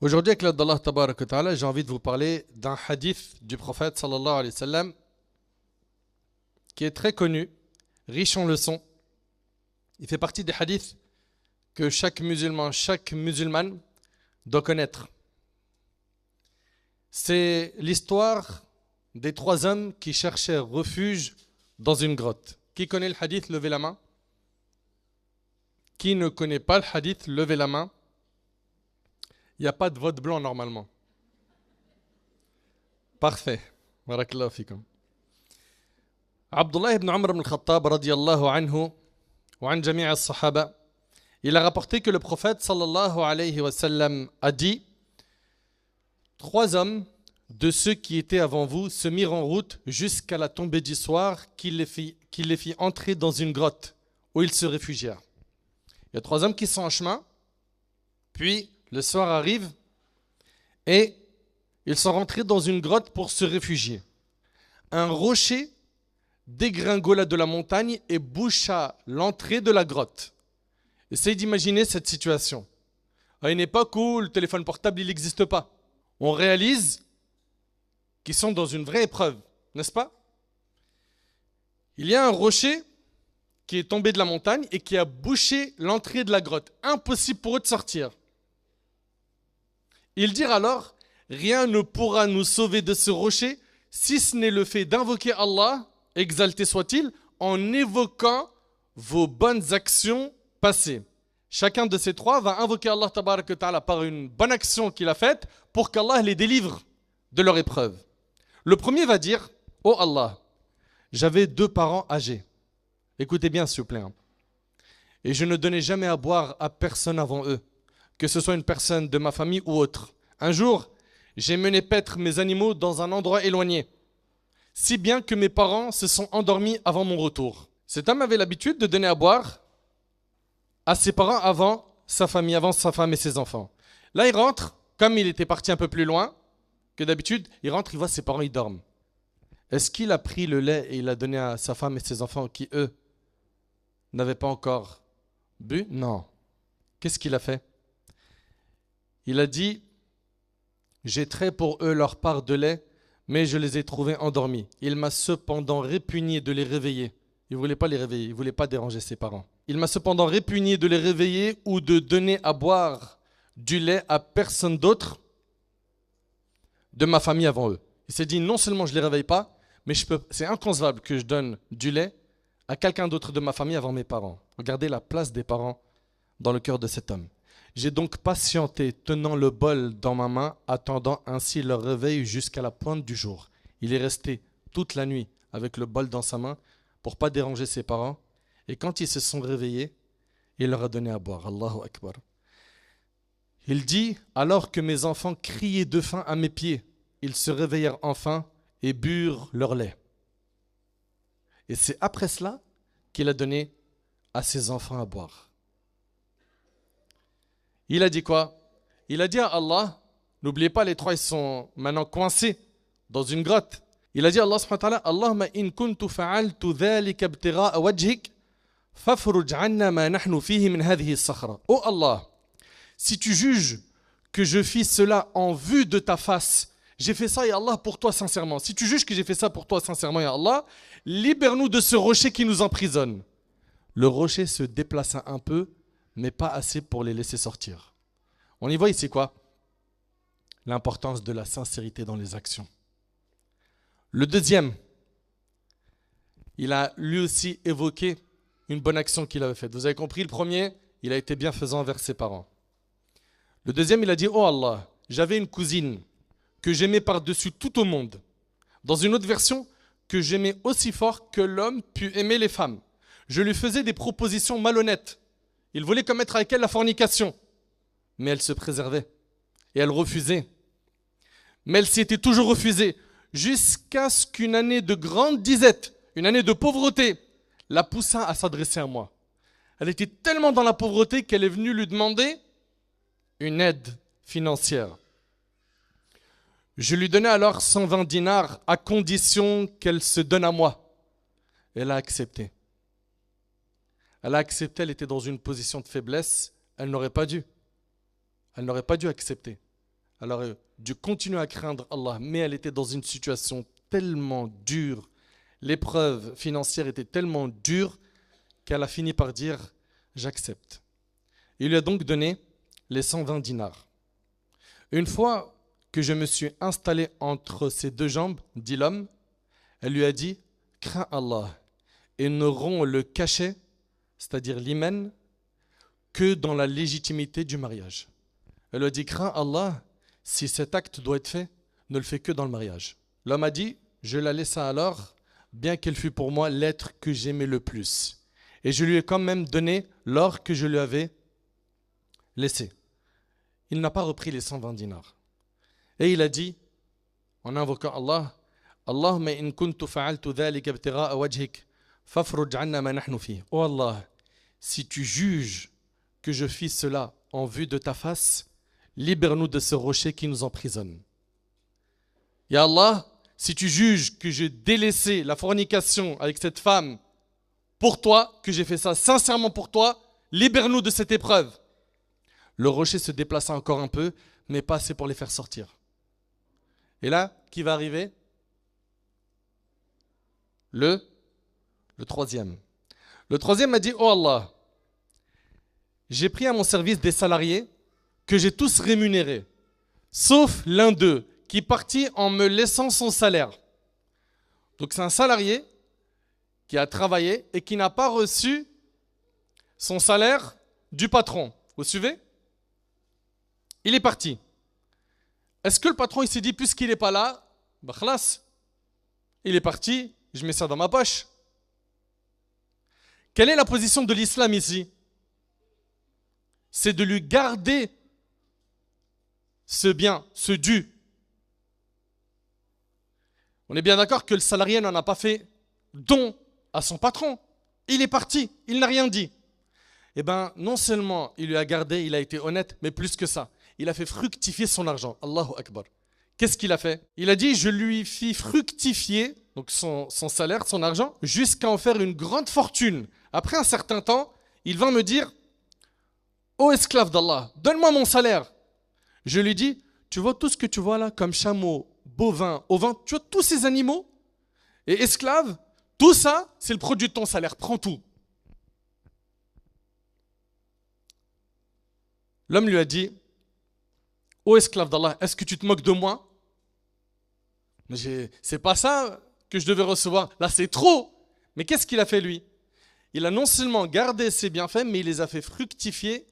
Aujourd'hui, avec l'aide d'Allah Tabarak wa Ta'ala, j'ai envie de vous parler d'un hadith du prophète sallallahu alayhi wa sallam qui est très connu, riche en leçons. Il fait partie des hadiths que chaque musulman, chaque musulmane doit connaître. C'est l'histoire des trois hommes qui cherchaient refuge dans une grotte. Qui connaît le hadith? Levez la main. Qui ne connaît pas le hadith? Levez la main. Il n'y a pas de vote blanc normalement. Parfait. Barakallahu fikum. Abdullah ibn Umar ibn al-Khattab radiyallahu anhu wa an jami' as-sahaba, il a rapporté que le prophète sallallahu alayhi wa sallam a dit: trois hommes de ceux qui étaient avant vous se mirent en route jusqu'à la tombée du soir qui les fit entrer dans une grotte où ils se réfugièrent. Il y a trois hommes qui sont en chemin, puis le soir arrive et ils sont rentrés dans une grotte pour se réfugier. Un rocher dégringola de la montagne et boucha l'entrée de la grotte. Essayez d'imaginer cette situation. À une époque où le téléphone portable il n'existe pas, on réalise qu'ils sont dans une vraie épreuve, n'est-ce pas? Il y a un rocher qui est tombé de la montagne et qui a bouché l'entrée de la grotte. Impossible pour eux de sortir. Ils dirent alors: rien ne pourra nous sauver de ce rocher si ce n'est le fait d'invoquer Allah, exalté soit-il, en évoquant vos bonnes actions passées. Chacun de ces trois va invoquer Allah Tabarak wa Ta'ala par une bonne action qu'il a faite pour qu'Allah les délivre de leur épreuve. Le premier va dire: oh Allah, j'avais deux parents âgés. Écoutez bien s'il vous plaît. Et je ne donnais jamais à boire à personne avant eux, que ce soit une personne de ma famille ou autre. Un jour, j'ai mené paître mes animaux dans un endroit éloigné, si bien que mes parents se sont endormis avant mon retour. Cet homme avait l'habitude de donner à boire à ses parents avant sa famille, avant sa femme et ses enfants. Là, il rentre, comme il était parti un peu plus loin que d'habitude, il rentre, il voit ses parents, ils dorment. Est-ce qu'il a pris le lait et il l'a donné à sa femme et ses enfants qui, eux, n'avaient pas encore bu? Non. Qu'est-ce qu'il a fait? Il a dit: j'ai trait pour eux leur part de lait, mais je les ai trouvés endormis. Il m'a cependant répugné de les réveiller. Il ne voulait pas les réveiller, il ne voulait pas déranger ses parents. Il m'a cependant répugné de les réveiller ou de donner à boire du lait à personne d'autre de ma famille avant eux. Il s'est dit: non seulement je ne les réveille pas, mais c'est inconcevable que je donne du lait à quelqu'un d'autre de ma famille avant mes parents. Regardez la place des parents dans le cœur de cet homme. J'ai donc patienté, tenant le bol dans ma main, attendant ainsi leur réveil jusqu'à la pointe du jour. Il est resté toute la nuit avec le bol dans sa main pour ne pas déranger ses parents. Et quand ils se sont réveillés, il leur a donné à boire. Allahu Akbar. Il dit: alors que mes enfants criaient de faim à mes pieds, ils se réveillèrent enfin et burent leur lait. Et c'est après cela qu'il a donné à ses enfants à boire. Il a dit quoi? Il a dit à Allah, n'oubliez pas, les trois ils sont maintenant coincés dans une grotte. Il a dit à Allah subhanahu wa ta'ala: Allahumma in kuntu fa'altu dhalika ibtigha'a wajhik fafruj 'anna ma nahnu fihi min hadhihi as-sakhra. Oh Allah, si tu juges que je fis cela en vue de ta face, j'ai fait ça, ya Allah, pour toi sincèrement. Si tu juges que j'ai fait ça pour toi sincèrement, ya Allah, libère-nous de ce rocher qui nous emprisonne. Le rocher se déplaça un peu, mais pas assez pour les laisser sortir. On y voit ici quoi? L'importance de la sincérité dans les actions. Le deuxième, il a lui aussi évoqué une bonne action qu'il avait faite. Vous avez compris, le premier, il a été bienfaisant envers ses parents. Le deuxième, il a dit: oh Allah, j'avais une cousine que j'aimais par-dessus tout au monde. Dans une autre version, que j'aimais aussi fort que l'homme put aimer les femmes. Je lui faisais des propositions malhonnêtes. Il voulait commettre avec elle la fornication, mais elle se préservait et elle refusait. Mais elle s'était toujours refusée jusqu'à ce qu'une année de grande disette, une année de pauvreté, la poussa à s'adresser à moi. Elle était tellement dans la pauvreté qu'elle est venue lui demander une aide financière. Je lui donnais alors 120 dinars à condition qu'elle se donne à moi. Elle a accepté. Elle a accepté, elle était dans une position de faiblesse, elle n'aurait pas dû. Elle n'aurait pas dû accepter. Alors, Dieu continue à craindre Allah, mais elle était dans une situation tellement dure. L'épreuve financière était tellement dure qu'elle a fini par dire « j'accepte ». Il lui a donc donné les 120 dinars. Une fois que je me suis installé entre ses deux jambes, dit l'homme, elle lui a dit « crains Allah et ne romps le cachet, c'est-à-dire l'hymen, que dans la légitimité du mariage. » Elle lui a dit « crains Allah, si cet acte doit être fait, ne le fais que dans le mariage. » L'homme a dit « je la laissa alors, bien qu'elle fût pour moi l'être que j'aimais le plus. Et je lui ai quand même donné l'or que je lui avais laissé. » Il n'a pas repris les 120 dinars. Et il a dit, en invoquant Allah, « Allahumma in kuntu fa'altu dhalika ibtigha'a wajhik, fafruj 'anna ma nahnu fihi. » Oh Allah, si tu juges que je fis cela en vue de ta face, libère-nous de ce rocher qui nous emprisonne. Ya Allah, si tu juges que j'ai délaissé la fornication avec cette femme pour toi, que j'ai fait ça sincèrement pour toi, libère-nous de cette épreuve. Le rocher se déplaça encore un peu, mais pas assez pour les faire sortir. Et là, qui va arriver? Le troisième. Le troisième a dit, oh Allah, j'ai pris à mon service des salariés que j'ai tous rémunérés, sauf l'un d'eux qui partit en me laissant son salaire. Donc c'est un salarié qui a travaillé et qui n'a pas reçu son salaire du patron. Vous suivez? Il est parti. Est-ce que le patron il s'est dit, puisqu'il n'est pas là, bah khlas, il est parti, je mets ça dans ma poche. Quelle est la position de l'islam ici? C'est de lui garder ce bien, ce dû. On est bien d'accord que le salarié n'en a pas fait don à son patron. Il est parti, il n'a rien dit. Eh bien, non seulement il lui a gardé, il a été honnête, mais plus que ça, il a fait fructifier son argent. Allahu Akbar. Qu'est-ce qu'il a fait? Il a dit, je lui fis fructifier donc son salaire, son argent, jusqu'à en faire une grande fortune. Après un certain temps, il vint me dire, ô esclave d'Allah, donne-moi mon salaire. Je lui dis, tu vois tout ce que tu vois là, comme chameau, bovin, ovin, tu vois tous ces animaux? Et esclave, tout ça, c'est le produit de ton salaire, prends tout. L'homme lui a dit, ô esclave d'Allah, est-ce que tu te moques de moi? C'est pas ça que je devais recevoir, là c'est trop. Mais qu'est-ce qu'il a fait lui? Il a non seulement gardé ses bienfaits, mais il les a fait fructifier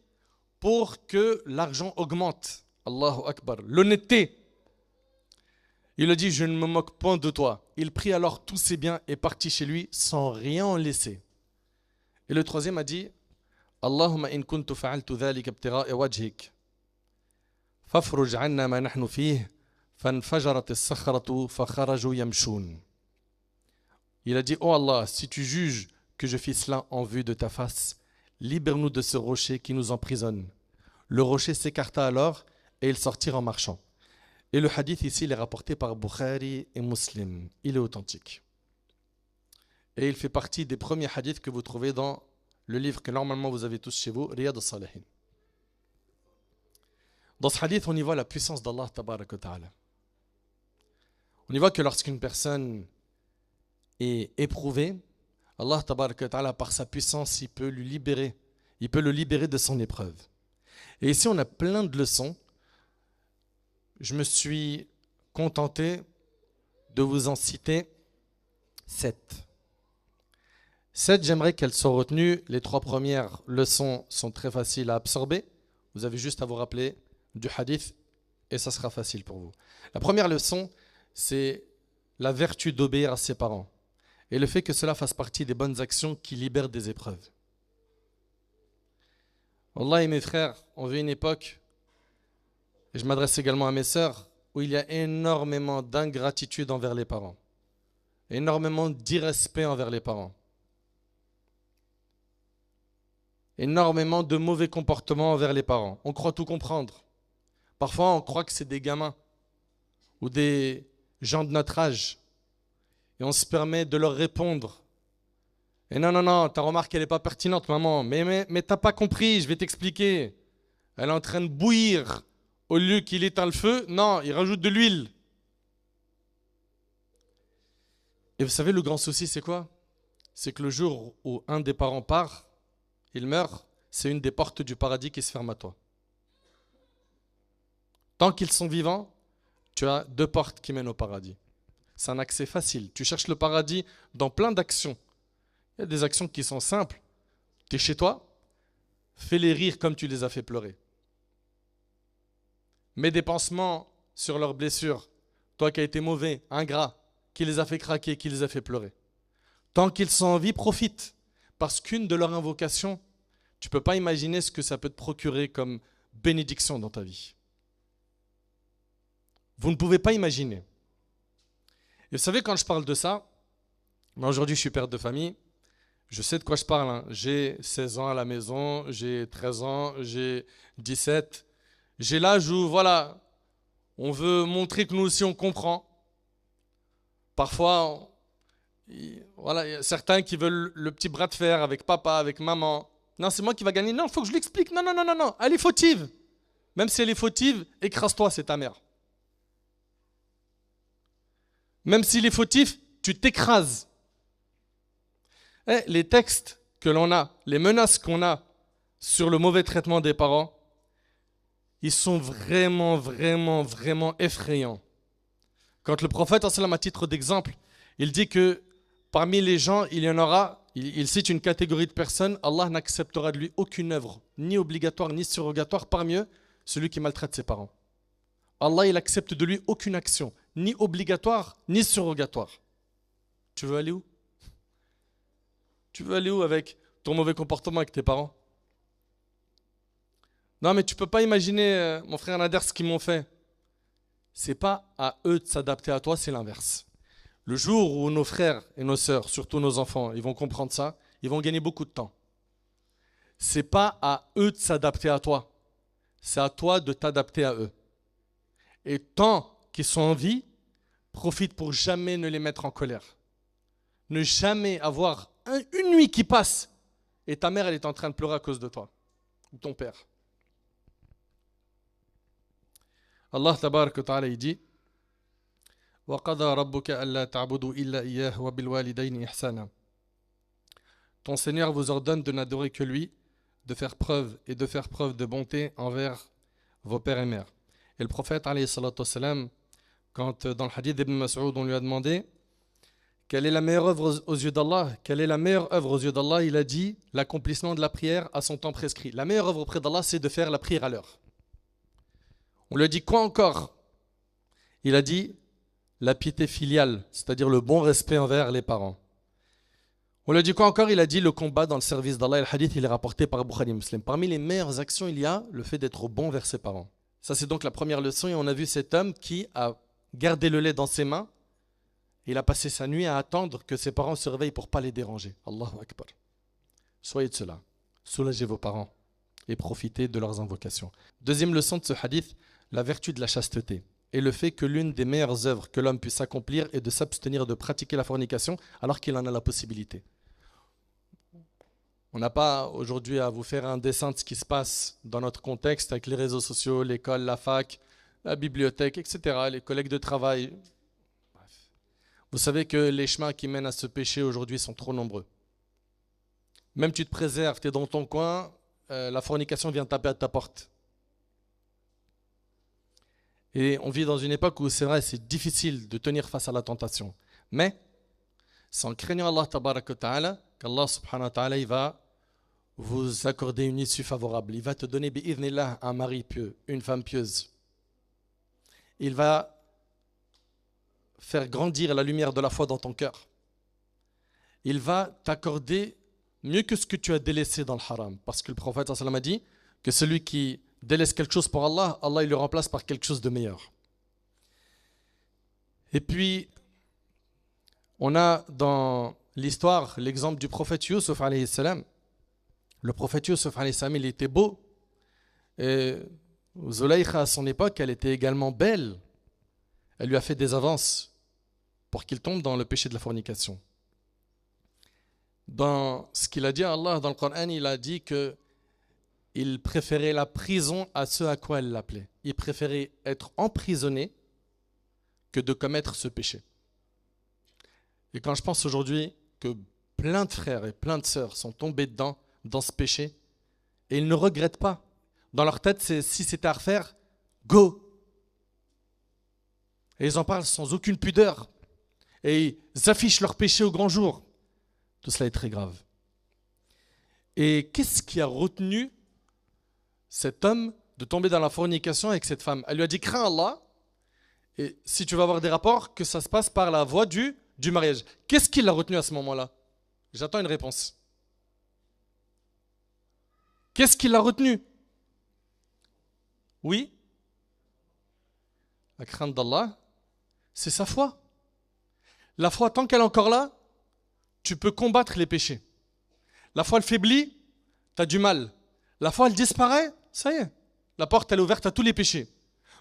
pour que l'argent augmente. Allahu Akbar, l'honnêteté. Il a dit, je ne me moque point de toi. Il prit alors tous ses biens et partit chez lui sans rien en laisser. Et le troisième a dit, Allahumma in kuntu fa'altu dhalika ibtigha'a wajhik, fafruj 'anna ma nahnu fihi, fanfajarat as-sakhratu fakharaju yamshun. Il a dit, oh Allah, si tu juges que je fis cela en vue de ta face, libère-nous de ce rocher qui nous emprisonne. Le rocher s'écarta alors et ils sortirent en marchant. Et le hadith ici, il est rapporté par Bukhari et Muslim. Il est authentique. Et il fait partie des premiers hadiths que vous trouvez dans le livre que normalement vous avez tous chez vous, Riyad al-Salihin. Dans ce hadith, on y voit la puissance d'Allah tabaraka wa ta'ala. On y voit que lorsqu'une personne est éprouvée, Allah tabaraka wa ta'ala, par sa puissance, il peut le libérer de son épreuve. Et ici, on a plein de leçons. Je me suis contenté de vous en citer 7. 7, j'aimerais qu'elles soient retenues. Les 3 premières leçons sont très faciles à absorber. Vous avez juste à vous rappeler du hadith et ça sera facile pour vous. La première leçon, c'est la vertu d'obéir à ses parents et le fait que cela fasse partie des bonnes actions qui libèrent des épreuves. Wallah et mes frères, on vit une époque, et je m'adresse également à mes sœurs, où il y a énormément d'ingratitude envers les parents, énormément d'irrespect envers les parents, énormément de mauvais comportements envers les parents. On croit tout comprendre. Parfois, on croit que c'est des gamins ou des gens de notre âge, et on se permet de leur répondre. Et non, ta remarque, elle n'est pas pertinente, maman. Mais t'as pas compris, je vais t'expliquer. Elle est en train de bouillir au lieu qu'il éteint le feu, non, il rajoute de l'huile. Et vous savez, le grand souci, c'est quoi? C'est que le jour où un des parents part, il meurt, c'est une des portes du paradis qui se ferme à toi. Tant qu'ils sont vivants, tu as 2 portes qui mènent au paradis. C'est un accès facile. Tu cherches le paradis dans plein d'actions. Il y a des actions qui sont simples. Tu es chez toi, fais-les rire comme tu les as fait pleurer. Mets des pansements sur leurs blessures. Toi qui as été mauvais, ingrat, qui les a fait craquer, qui les a fait pleurer. Tant qu'ils sont en vie, profite. Parce qu'une de leurs invocations, tu ne peux pas imaginer ce que ça peut te procurer comme bénédiction dans ta vie. Vous ne pouvez pas imaginer. Et vous savez, quand je parle de ça, moi aujourd'hui je suis père de famille, je sais de quoi je parle. Hein. J'ai 16 ans à la maison, j'ai 13 ans, j'ai 17. J'ai l'âge où, voilà, on veut montrer que nous aussi on comprend. Parfois, voilà, il y a certains qui veulent le petit bras de fer avec papa, avec maman. Non, c'est moi qui va gagner. Non, il faut que je l'explique. Non, non, non, non, non. Elle est fautive. Même si elle est fautive, écrase-toi, c'est ta mère. Même s'il est fautif, tu t'écrases. Les textes que l'on a, les menaces qu'on a sur le mauvais traitement des parents, ils sont vraiment, vraiment, vraiment effrayants. Quand le prophète, à titre d'exemple, il dit que parmi les gens, il y en aura, il cite une catégorie de personnes, Allah n'acceptera de lui aucune œuvre, ni obligatoire, ni surrogatoire, parmi eux, celui qui maltraite ses parents. Allah, il accepte de lui aucune action, ni obligatoire, ni surrogatoire. Tu veux aller où? Tu veux aller où avec ton mauvais comportement avec tes parents? Non, mais tu ne peux pas imaginer, mon frère Nader, ce qu'ils m'ont fait. Ce n'est pas à eux de s'adapter à toi, c'est l'inverse. Le jour où nos frères et nos sœurs, surtout nos enfants, ils vont comprendre ça, ils vont gagner beaucoup de temps. Ce n'est pas à eux de s'adapter à toi, c'est à toi de t'adapter à eux. Et tant qu'ils sont en vie, profite pour jamais ne les mettre en colère. Ne jamais avoir une nuit qui passe et ta mère elle est en train de pleurer à cause de toi ou ton père. Allah tabarak wa ta'ala il dit وَقَضَى رَبُّكَ أَلَّا تَعْبُدُوا إِلَّا إِيَّاهُ وَبِالْوَالِدَيْنِ إِحْسَانًا. Ton Seigneur vous ordonne de n'adorer que lui, de faire preuve de bonté envers vos pères et mères. Et le prophète, alayhi salatu wassalam, quand dans le hadith d'Ibn Mas'ud, on lui a demandé quelle est la meilleure œuvre aux yeux d'Allah, quelle est la meilleure œuvre aux yeux d'Allah, il a dit l'accomplissement de la prière à son temps prescrit. La meilleure œuvre auprès d'Allah, c'est de faire la prière à l'heure. On lui a dit quoi encore? Il a dit la piété filiale, c'est-à-dire le bon respect envers les parents. On lui a dit quoi encore? Il a dit le combat dans le service d'Allah. Et le hadith, il est rapporté par Bukhari Muslim. Parmi les meilleures actions, il y a le fait d'être bon vers ses parents. Ça, c'est donc la première leçon. Et on a vu cet homme qui a gardé le lait dans ses mains. Il a passé sa nuit à attendre que ses parents se réveillent pour ne pas les déranger. Allahu Akbar. Soyez de cela. Soulagez vos parents et profitez de leurs invocations. Deuxième leçon de ce hadith, la vertu de la chasteté. Et le fait que l'une des meilleures œuvres que l'homme puisse accomplir est de s'abstenir de pratiquer la fornication alors qu'il en a la possibilité. On n'a pas aujourd'hui à vous faire un dessin de ce qui se passe dans notre contexte avec les réseaux sociaux, l'école, la fac, la bibliothèque, etc., les collègues de travail. Bref. Vous savez que les chemins qui mènent à ce péché aujourd'hui sont trop nombreux. Même tu te préserves, tu es dans ton coin, la fornication vient taper à ta porte. Et on vit dans une époque où c'est vrai, c'est difficile de tenir face à la tentation. Mais, sans craignant Allah tabaraka wa ta'ala, qu'Allah subhanahu wa ta'ala, il va vous accorder une issue favorable. Il va te donner, bi'idhnillah, un mari pieux, une femme pieuse. Il va faire grandir la lumière de la foi dans ton cœur. Il va t'accorder mieux que ce que tu as délaissé dans le haram. Parce que le prophète sallallahu alayhi wa sallam a dit que celui qui délaisse quelque chose pour Allah, Allah il le remplace par quelque chose de meilleur. Et puis, on a dans l'histoire l'exemple du prophète Yusuf alayhi salam. Le prophète Yusuf alayhi salam, il était beau. Et Zulaykha à son époque, elle était également belle. Elle lui a fait des avances pour qu'il tombe dans le péché de la fornication. Dans ce qu'il a dit à Allah dans le Coran, il a dit que il préférait la prison à ce à quoi elle l'appelait. Il préférait être emprisonné que de commettre ce péché. Et quand je pense aujourd'hui que plein de frères et plein de sœurs sont tombés dedans, dans ce péché, et ils ne regrettent pas. Dans leur tête, c'est si c'était à refaire, go. Et ils en parlent sans aucune pudeur. Et ils affichent leur péché au grand jour. Tout cela est très grave. Et qu'est-ce qui a retenu cet homme de tomber dans la fornication avec cette femme? Elle lui a dit, crains Allah, et si tu vas avoir des rapports, que ça se passe par la voie du mariage. Qu'est-ce qui l'a retenu à ce moment-là? J'attends une réponse. Qu'est-ce qui l'a retenu? Oui? La crainte d'Allah, c'est sa foi. La foi, tant qu'elle est encore là, tu peux combattre les péchés. La foi, elle faiblit, tu as du mal. La foi, elle disparaît, ça y est. La porte, elle est ouverte à tous les péchés.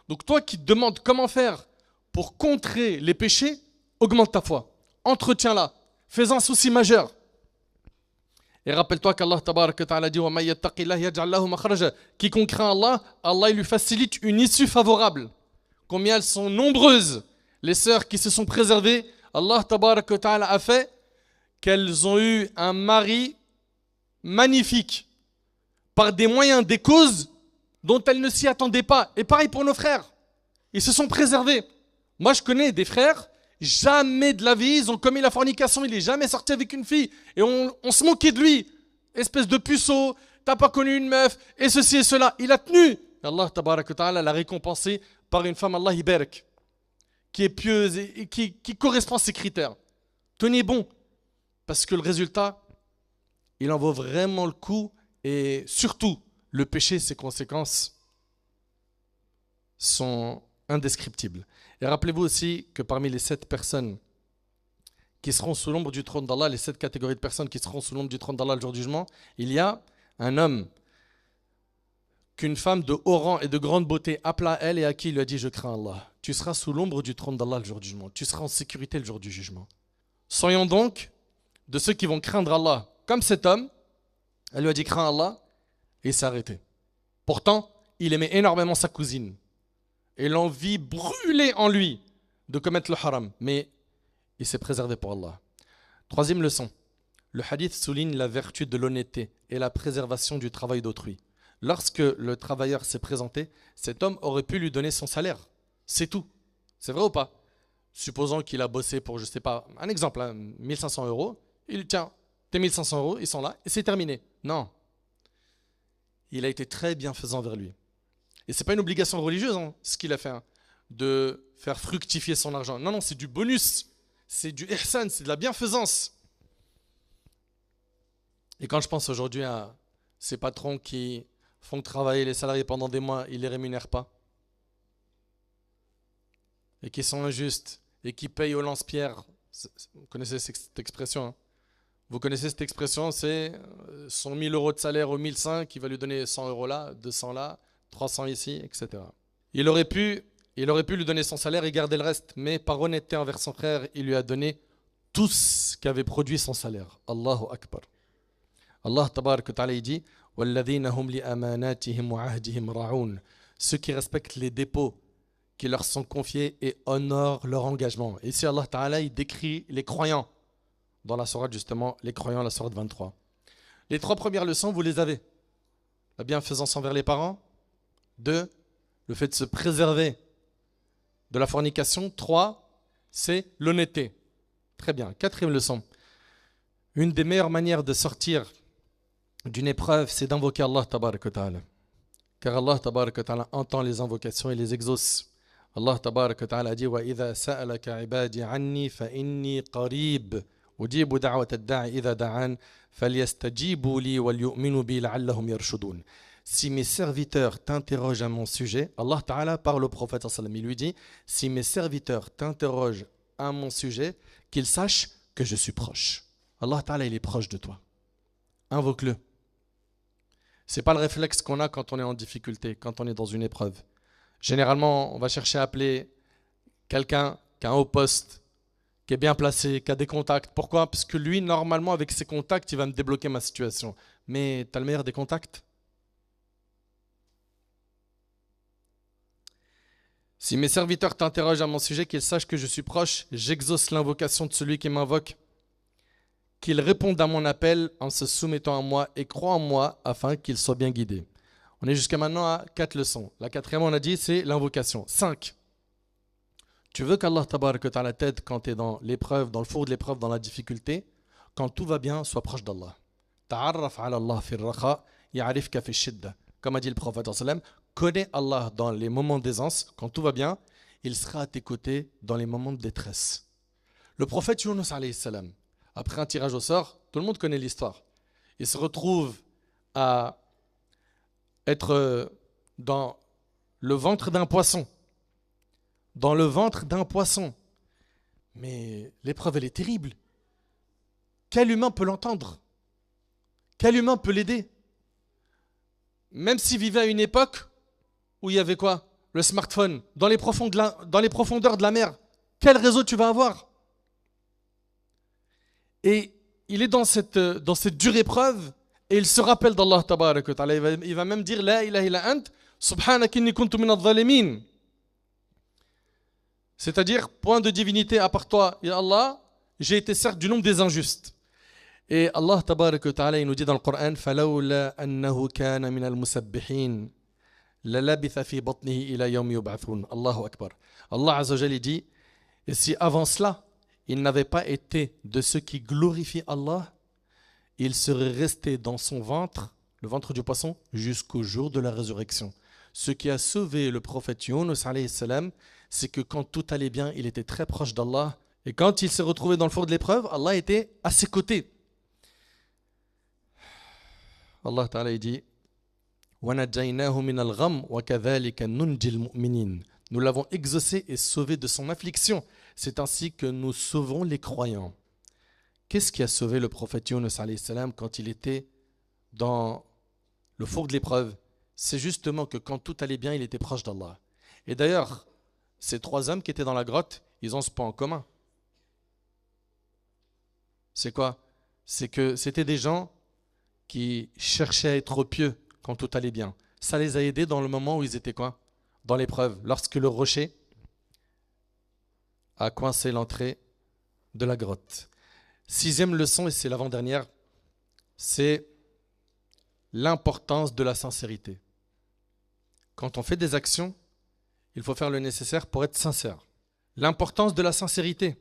Donc toi qui te demandes comment faire pour contrer les péchés, augmente ta foi. Entretiens-la. Fais un souci majeur. Et rappelle-toi qu'Allah tabaraka ta'ala dit وَمَن يَتَّقِ اللَّهَ يَجْعَلْ لَهُ مَخْرَجًا. Quiconque craint Allah, Allah il lui facilite une issue favorable. Combien elles sont nombreuses, les sœurs qui se sont préservées. Allah tabaraka ta'ala a fait qu'elles ont eu un mari magnifique par des moyens, des causes dont elles ne s'y attendaient pas. Et pareil pour nos frères. Ils se sont préservés. Moi, je connais des frères, jamais de la vie, ils ont commis la fornication, il n'est jamais sorti avec une fille. Et on se moquait de lui. Espèce de puceau, t'as pas connu une meuf, et ceci et cela. Il a tenu. Allah tabaraka ta'ala l'a récompensé par une femme, Allah ibarak, qui est pieuse et qui correspond à ses critères. Tenez bon, parce que le résultat, il en vaut vraiment le coup. Et surtout, le péché, ses conséquences sont indescriptibles. Et rappelez-vous aussi que parmi les 7 personnes qui seront sous l'ombre du trône d'Allah, les 7 catégories de personnes qui seront sous l'ombre du trône d'Allah le jour du jugement, il y a un homme qu'une femme de haut rang et de grande beauté appela à elle et à qui il lui a dit « Je crains Allah ». Tu seras sous l'ombre du trône d'Allah le jour du jugement. Tu seras en sécurité le jour du jugement. Soyons donc de ceux qui vont craindre Allah. Comme cet homme, elle lui a dit « Crains Allah » et il s'est arrêté. Pourtant, il aimait énormément sa cousine. Et l'envie brûlait en lui de commettre le haram. Mais il s'est préservé pour Allah. Troisième leçon. Le hadith souligne la vertu de l'honnêteté et la préservation du travail d'autrui. Lorsque le travailleur s'est présenté, cet homme aurait pu lui donner son salaire. C'est tout. C'est vrai ou pas? Supposons qu'il a bossé pour, je ne sais pas, un exemple, 1500 €. Il tient, tes 1500 €, ils sont là et c'est terminé. Non. Il a été très bienfaisant vers lui. Et ce n'est pas une obligation religieuse, ce qu'il a fait, de faire fructifier son argent. Non, c'est du bonus. C'est du ihsan, c'est de la bienfaisance. Et quand je pense aujourd'hui à ces patrons qui font travailler les salariés pendant des mois, ils ne les rémunèrent pas. Et qui sont injustes. Et qui payent au lance-pierre. Vous connaissez cette expression, Vous connaissez cette expression, c'est son 1000 € de salaire au 1005, qui va lui donner 100 € là, 200 là, 300 ici, etc. Il aurait pu lui donner son salaire et garder le reste, mais par honnêteté envers son frère, il lui a donné tout ce qu'avait produit son salaire. Allahu Akbar. Allah tabaraka ta'ala dit وَالَّذِينَ هُمْ لِأَمَانَاتِهِمْ وَعَهْدِهِمْ رَاعُونَ. Ceux qui respectent les dépôts qui leur sont confiés et honorent leur engagement. Et ici Allah ta'ala il décrit les croyants dans la sourate justement, les croyants, la sourate 23. Les 3 premières leçons, vous les avez. La bienfaisance envers les parents. 2, le fait de se préserver de la fornication. 3, c'est l'honnêteté. Très bien. 4e leçon. Une des meilleures manières de sortir d'une épreuve, c'est d'invoquer Allah tabaraka ta'ala. Car Allah tabaraka ta'ala entend les invocations et les exauce. Allah tabaraka ta'ala dit وَإِذَا سَأَلَكَ عِبَادِي عَنِّي فَإِنِّي قَرِيبٌ أُجِيبُ دَعْوَةَ الدَّاعِ إِذَا دَعَانِ فَلْيَسْتَجِيبُوا لِي وَلْيُؤْمِنُوا بِي لَعَلَّهُمْ يَرْشُدُونَ. Si mes serviteurs t'interrogent à mon sujet, Allah Ta'ala parle au prophète sallam, il lui dit, si mes serviteurs t'interrogent à mon sujet, qu'ils sachent que je suis proche. Allah Ta'ala, il est proche de toi. Invoque-le. Ce n'est pas le réflexe qu'on a quand on est en difficulté, quand on est dans une épreuve. Généralement, on va chercher à appeler quelqu'un qui a un haut poste, qui est bien placé, qui a des contacts. Pourquoi? Parce que lui, normalement, avec ses contacts, il va me débloquer ma situation. Mais tu as le meilleur des contacts? Si mes serviteurs t'interrogent à mon sujet, qu'ils sachent que je suis proche, j'exauce l'invocation de celui qui m'invoque, qu'ils répondent à mon appel en se soumettant à moi et croient en moi afin qu'ils soient bien guidés. On est jusqu'à maintenant à 4 leçons. La quatrième, on a dit, c'est l'invocation. 5. Tu veux qu'Allah ta'ala t'aide quand tu es dans l'épreuve, dans le four de l'épreuve, dans la difficulté. Quand tout va bien, sois proche d'Allah. Ta'arraf ala Allah fi raqa, ya'rifka fi shidda. Comme a dit le prophète sallallahu alayhi wa sallam, connais Allah dans les moments d'aisance, quand tout va bien, il sera à tes côtés dans les moments de détresse. Le prophète Yunus alayhi salam, après un tirage au sort, tout le monde connaît l'histoire. Il se retrouve à être dans le ventre d'un poisson. Dans le ventre d'un poisson. Mais l'épreuve, elle est terrible. Quel humain peut l'entendre? Quel humain peut l'aider? Même s'il vivait à une époque où il y avait quoi? Le smartphone, dans les profondeurs de la mer. Quel réseau tu vas avoir? Et il est dans cette dure épreuve et il se rappelle d'Allah tabarak wa ta'ala. Il va même dire La ilaha illa ant, subhanak inni kuntu min adh-dhalimin. C'est-à-dire, point de divinité à part toi, ya Allah, j'ai été certes du nombre des injustes. Et Allah tabarak wa ta'ala, il nous dit dans le Coran فَلَوْلَا أَنَّهُ كَانَ مِنَ الْمُسَبِّحِينَ لَلَبِثَ فِي بَطْنِهِ إِلَى يَوْمِ يُبْعَثُونَ. Allahu Akbar. Allah Azza wa Jalla, il dit, et si avant cela, il n'avait pas été de ceux qui glorifient Allah, il serait resté dans son ventre, le ventre du poisson, jusqu'au jour de la résurrection. Ce qui a sauvé le prophète Yunus alayhi salam, c'est que quand tout allait bien, il était très proche d'Allah. Et quand il s'est retrouvé dans le four de l'épreuve, Allah était à ses côtés. Allah Ta'ala dit وَنَجَّيْنَاهُ مِنَ الْغَمِّ وَكَذَلِكَ نُنْجِي الْمُؤْمِنِينَ. Nous l'avons exaucé et sauvé de son affliction. C'est ainsi que nous sauvons les croyants. Qu'est-ce qui a sauvé le prophète Yunus alayhi salam quand il était dans le four de l'épreuve? C'est justement que quand tout allait bien, il était proche d'Allah. Et d'ailleurs, ces 3 hommes qui étaient dans la grotte, ils ont ce point en commun. C'est quoi? C'est que c'était des gens qui cherchaient à être pieux quand tout allait bien. Ça les a aidés dans le moment où ils étaient quoi? Dans l'épreuve, lorsque le rocher a coincé l'entrée de la grotte. 6e leçon, et c'est l'avant-dernière, c'est l'importance de la sincérité. Quand on fait des actions, il faut faire le nécessaire pour être sincère. L'importance de la sincérité.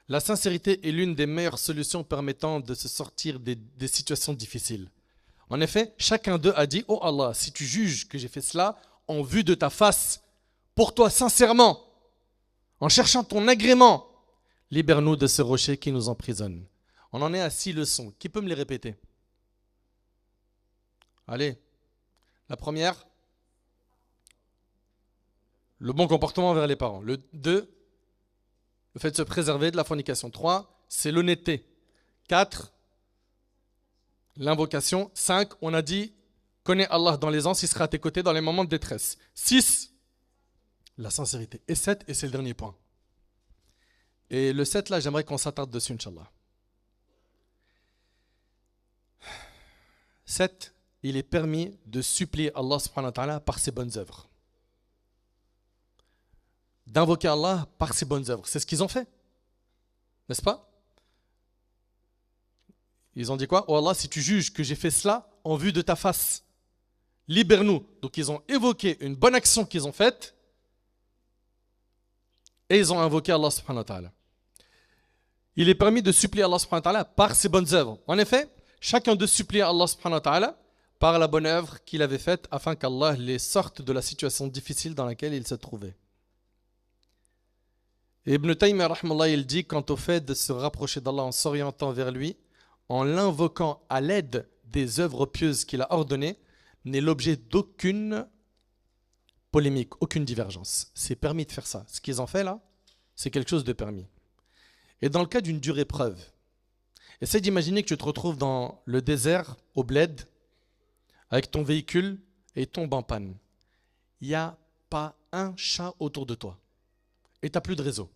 La sincérité est l'une des meilleures solutions permettant de se sortir des situations difficiles. En effet, chacun d'eux a dit « Oh Allah, si tu juges que j'ai fait cela en vue de ta face, pour toi sincèrement, en cherchant ton agrément, libère-nous de ce rocher qui nous emprisonne. » On en est à 6 leçons. Qui peut me les répéter? Allez. La première, le bon comportement envers les parents. Le 2, le fait de se préserver de la fornication. 3, c'est l'honnêteté. 4, l'invocation. 5, on a dit, connais Allah dans l'aisance, il sera à tes côtés dans les moments de détresse. 6, la sincérité. Et 7, et c'est le dernier point. Et le 7 là, j'aimerais qu'on s'attarde dessus, Inch'Allah. 7, il est permis de supplier Allah subhanahu wa ta'ala par ses bonnes œuvres. D'invoquer Allah par ses bonnes œuvres. C'est ce qu'ils ont fait. N'est-ce pas? Ils ont dit quoi? Oh Allah, si tu juges que j'ai fait cela en vue de ta face, libère-nous. Donc ils ont évoqué une bonne action qu'ils ont faite et ils ont invoqué Allah subhanahu wa ta'ala. Il est permis de supplier Allah subhanahu wa ta'ala par ses bonnes œuvres. En effet, chacun d'eux suppliait Allah subhanahu wa ta'ala par la bonne œuvre qu'il avait faite afin qu'Allah les sorte de la situation difficile dans laquelle ils se trouvaient. Et Ibn Taymiyyah rahmallah, il dit quant au fait de se rapprocher d'Allah en s'orientant vers lui, en l'invoquant à l'aide des œuvres pieuses qu'il a ordonnées, n'est l'objet d'aucune polémique, aucune divergence. C'est permis de faire ça. Ce qu'ils ont fait là, c'est quelque chose de permis. Et dans le cas d'une dure épreuve, essaye d'imaginer que tu te retrouves dans le désert, au bled, avec ton véhicule et tombe en panne. Il n'y a pas un chat autour de toi. Et tu n'as plus de réseau.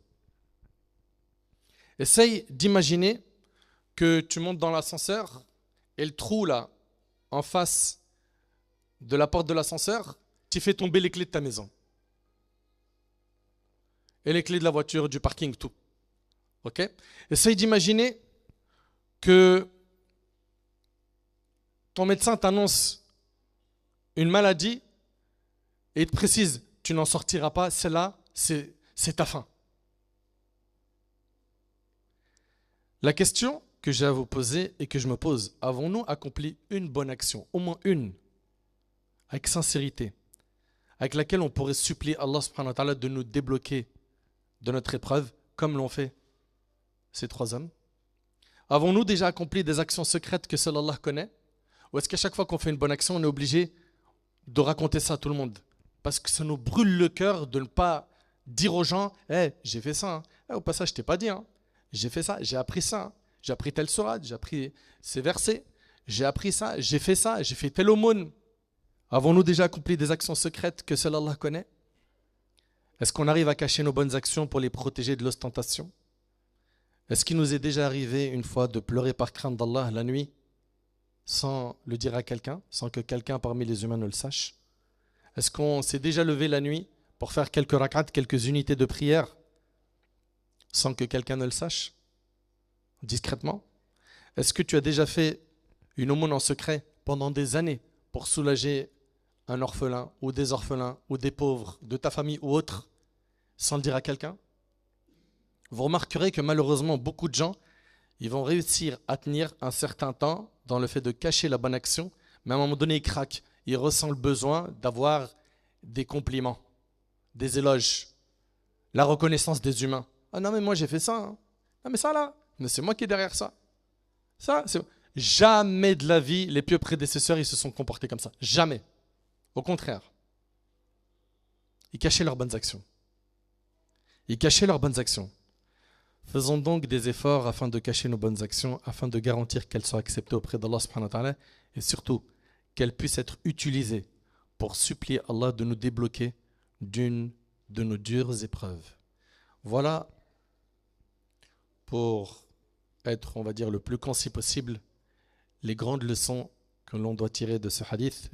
Essaye d'imaginer que tu montes dans l'ascenseur et le trou là, en face de la porte de l'ascenseur, tu fais tomber les clés de ta maison. et les clés de la voiture, du parking, tout. Ok? Essaye d'imaginer que ton médecin t'annonce une maladie et il te précise, tu n'en sortiras pas, celle-là, c'est ta fin. La question que j'ai à vous poser et que je me pose, avons-nous accompli une bonne action, au moins une, avec sincérité, avec laquelle on pourrait supplier Allah subhanahu wa ta'ala de nous débloquer de notre épreuve, comme l'ont fait ces trois hommes? Avons-nous déjà accompli des actions secrètes que seul Allah connaît? Ou est-ce qu'à chaque fois qu'on fait une bonne action, on est obligé de raconter ça à tout le monde? Parce que ça nous brûle le cœur de ne pas dire aux gens, hey, j'ai fait ça, hein. Hey, au passage, je t'ai pas dit, hein. J'ai fait ça, j'ai appris ça, hein. J'ai appris telle sourate, j'ai appris ces versets, j'ai appris ça, j'ai fait telle aumône. Avons-nous déjà accompli des actions secrètes que seul Allah connaît? Est-ce qu'on arrive à cacher nos bonnes actions pour les protéger de l'ostentation? Est-ce qu'il nous est déjà arrivé une fois de pleurer par crainte d'Allah la nuit sans le dire à quelqu'un, sans que quelqu'un parmi les humains ne le sache? Est-ce qu'on s'est déjà levé la nuit pour faire quelques rak'at, quelques unités de prière sans que quelqu'un ne le sache, discrètement? Est-ce que tu as déjà fait une aumône en secret pendant des années pour soulager un orphelin ou des orphelins ou des pauvres de ta famille ou autre sans le dire à quelqu'un? Vous remarquerez que malheureusement beaucoup de gens, ils vont réussir à tenir un certain temps dans le fait de cacher la bonne action, mais à un moment donné ils craquent, ils ressentent le besoin d'avoir des compliments, des éloges, la reconnaissance des humains. Ah non mais moi j'ai fait ça, hein. Ah mais ça là, mais c'est moi qui est derrière ça. Ça, c'est... Jamais de la vie, les pieux prédécesseurs, ils se sont comportés comme ça. Jamais. Au contraire. Ils cachaient leurs bonnes actions. Ils cachaient leurs bonnes actions. Faisons donc des efforts afin de cacher nos bonnes actions, afin de garantir qu'elles soient acceptées auprès d'Allah subhanahu wa ta'ala, et surtout qu'elles puissent être utilisées pour supplier Allah de nous débloquer d'une de nos dures épreuves. Voilà, pour être, on va dire, le plus concis possible, les grandes leçons que l'on doit tirer de ce hadith.